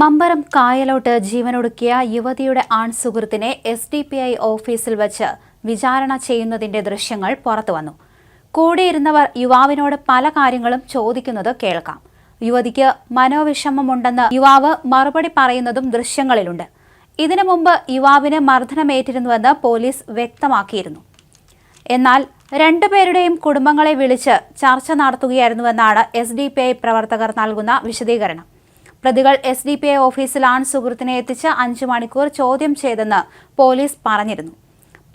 മമ്പറം കായലോട്ട് ജീവനൊടുക്കിയ യുവതിയുടെ ആൺസുഹൃത്തിനെ SDPI ഓഫീസിൽ വച്ച് വിചാരണ ചെയ്യുന്നതിന്റെ ദൃശ്യങ്ങൾ പുറത്തുവന്നു. കൂടെയിരുന്നവർ യുവാവിനോട് പല കാര്യങ്ങളും ചോദിക്കുന്നത് കേൾക്കാം. യുവതിക്ക് മനോവിഷമമുണ്ടെന്ന് യുവാവ് മറുപടി പറയുന്നതും ദൃശ്യങ്ങളിലുണ്ട്. ഇതിനു മുമ്പ് യുവാവിന് മർദ്ദനമേറ്റിരുന്നുവെന്ന് പോലീസ് വ്യക്തമാക്കിയിരുന്നു. എന്നാൽ രണ്ടുപേരുടെയും കുടുംബങ്ങളെ വിളിച്ച് ചർച്ച നടത്തുകയായിരുന്നുവെന്നാണ് SDPI പ്രവർത്തകർ നൽകുന്ന വിശദീകരണം. പ്രതികൾ SDPI ഓഫീസിൽ ആൺസുഹൃത്തിനെ എത്തിച്ച് 5 മണിക്കൂർ ചോദ്യം ചെയ്തെന്ന് പോലീസ് പറഞ്ഞിരുന്നു.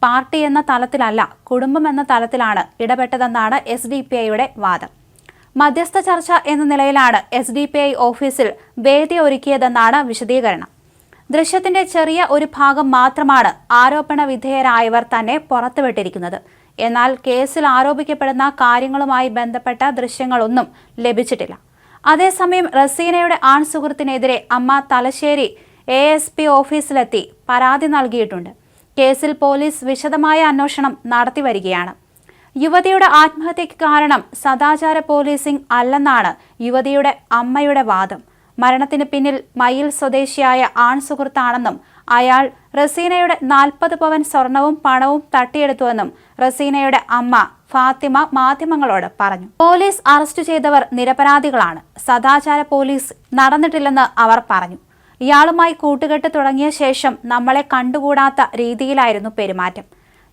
പാർട്ടി എന്ന തലത്തിലല്ല, കുടുംബം എന്ന തലത്തിലാണ് ഇടപെട്ടതെന്നാണ് SDPIയുടെ വാദം. മധ്യസ്ഥ ചർച്ച എന്ന നിലയിലാണ് SDPI ഓഫീസിൽ വേദി ഒരുക്കിയതെന്നാണ് വിശദീകരണം. ദൃശ്യത്തിന്റെ ചെറിയ ഒരു ഭാഗം മാത്രമാണ് ആരോപണ വിധേയരായവർ തന്നെ പുറത്തുവിട്ടിരിക്കുന്നത്. എന്നാൽ കേസിൽ ആരോപിക്കപ്പെടുന്ന കാര്യങ്ങളുമായി ബന്ധപ്പെട്ട ദൃശ്യങ്ങളൊന്നും ലഭിച്ചിട്ടില്ല. അതേസമയം റസീനയുടെ ആൺസുഹൃത്തിനെതിരെ അമ്മ തലശ്ശേരി ASP ഓഫീസിലെത്തി പരാതി നൽകിയിട്ടുണ്ട്. കേസിൽ പോലീസ് വിശദമായ അന്വേഷണം നടത്തിവരികയാണ്. യുവതിയുടെ ആത്മഹത്യയ്ക്ക് കാരണം സദാചാര പോലീസിംഗ് അല്ലെന്നാണ് യുവതിയുടെ അമ്മയുടെ വാദം. മരണത്തിന് പിന്നിൽ മയിൽ സ്വദേശിയായ ആൺസുഹൃത്താണെന്നും അയാൾ റസീനയുടെ 40 പവൻ സ്വർണവും പണവും തട്ടിയെടുത്തുവെന്നും റസീനയുടെ അമ്മ ഫാത്തിമ മാധ്യമങ്ങളോട് പറഞ്ഞു. പോലീസ് അറസ്റ്റ് ചെയ്തവർ നിരപരാധികളാണ്. സദാചാര പോലീസ് നടന്നിട്ടില്ലെന്ന് അവർ പറഞ്ഞു. ഇയാളുമായി കൂട്ടുകെട്ട് തുടങ്ങിയ ശേഷം നമ്മളെ കണ്ടുകൂടാത്ത രീതിയിലായിരുന്നു പെരുമാറ്റം.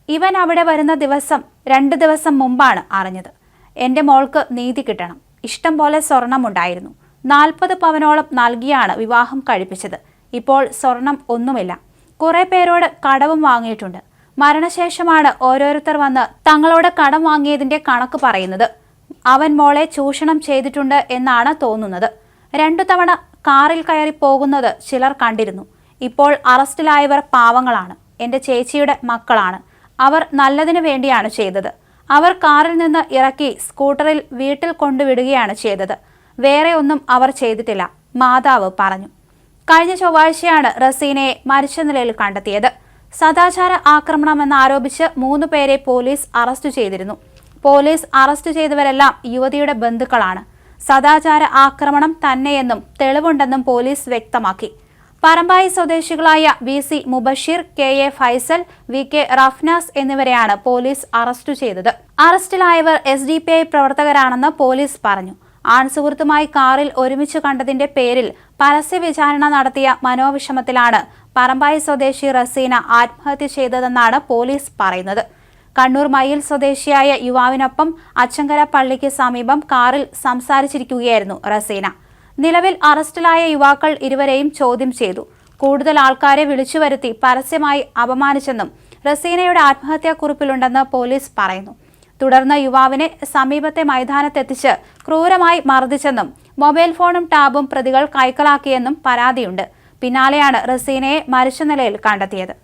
ഇവൻ അവിടെ വരുന്ന 2 ദിവസം മുമ്പാണ് അറിഞ്ഞത്. എൻ്റെ മോൾക്ക് നീതി കിട്ടണം. ഇഷ്ടം പോലെ സ്വർണമുണ്ടായിരുന്നു. 40 പവനോളം നൽകിയാണ് വിവാഹം കഴിപ്പിച്ചത്. ഇപ്പോൾ സ്വർണം ഒന്നുമില്ല. കുറെ പേരോട് കടവും വാങ്ങിയിട്ടുണ്ട്. മരണശേഷമാണ് ഓരോരുത്തർ വന്ന് തങ്ങളോട് കടം വാങ്ങിയതിന്റെ കണക്ക് പറയുന്നത്. അവൻ മോളെ ചൂഷണം ചെയ്തിട്ടുണ്ട് എന്നാണ് തോന്നുന്നത്. 2 തവണ കാറിൽ കയറി പോകുന്നത് ചിലർ കണ്ടിരുന്നു. ഇപ്പോൾ അറസ്റ്റിലായവർ പാവങ്ങളാണ്. എൻ്റെ ചേച്ചിയുടെ മക്കളാണ്. അവർ നല്ലതിനു വേണ്ടിയാണ് ചെയ്തത്. അവർ കാറിൽ നിന്ന് ഇറക്കി സ്കൂട്ടറിൽ വീട്ടിൽ കൊണ്ടുവിടുകയാണ് ചെയ്തത്. വേറെ ഒന്നും അവർ ചെയ്തിട്ടില്ല, മാതാവ് പറഞ്ഞു. കഴിഞ്ഞ ചൊവ്വാഴ്ചയാണ് റസീനയെ മരിച്ച നിലയിൽ കണ്ടെത്തിയത്. സദാചാര ആക്രമണമെന്നാരോപിച്ച് 3 പേരെ പോലീസ് അറസ്റ്റ് ചെയ്തിരുന്നു. പോലീസ് അറസ്റ്റ് ചെയ്തവരെല്ലാം യുവതിയുടെ ബന്ധുക്കളാണ്. സദാചാര ആക്രമണം തന്നെയെന്നും തെളിവുണ്ടെന്നും പോലീസ് വ്യക്തമാക്കി. പറമ്പായി സ്വദേശികളായ VC Mubasheer, KA Faisal, VK Rafnas എന്നിവരെയാണ് പോലീസ് അറസ്റ്റ് ചെയ്തത്. അറസ്റ്റിലായവർ SDPI പ്രവർത്തകരാണെന്ന് പോലീസ് പറഞ്ഞു. ആൺസുഹൃത്തുമായി കാറിൽ ഒരുമിച്ച് കണ്ടതിന്റെ പേരിൽ പരസ്യ വിചാരണ നടത്തിയ മനോവിഷമത്തിലാണ് പറമ്പായി സ്വദേശി റസീന ആത്മഹത്യ ചെയ്തതെന്നാണ് പോലീസ് പറയുന്നത്. കണ്ണൂർ മയിൽ സ്വദേശിയായ യുവാവിനൊപ്പം അച്ചങ്കര പള്ളിക്ക് സമീപം കാറിൽ സംസാരിച്ചിരിക്കുകയായിരുന്നു റസീന. നിലവിൽ അറസ്റ്റിലായ യുവാക്കൾ ഇരുവരെയും ചോദ്യം ചെയ്തു. കൂടുതൽ ആൾക്കാരെ വിളിച്ചുവരുത്തി പരസ്യമായി അപമാനിച്ചെന്നും റസീനയുടെ ആത്മഹത്യാക്കുറിപ്പിലുണ്ടെന്ന് പോലീസ് പറയുന്നു. തുടർന്ന് യുവാവിനെ സമീപത്തെ മൈതാനത്തെത്തിച്ച് ക്രൂരമായി മർദ്ദിച്ചെന്നും മൊബൈൽ ഫോണും ടാബും പ്രതികൾ കൈക്കലാക്കിയെന്നും പരാതിയുണ്ട്. പിന്നാലെയാണ് റസീനയെ മരിച്ച നിലയിൽ കണ്ടെത്തിയത്.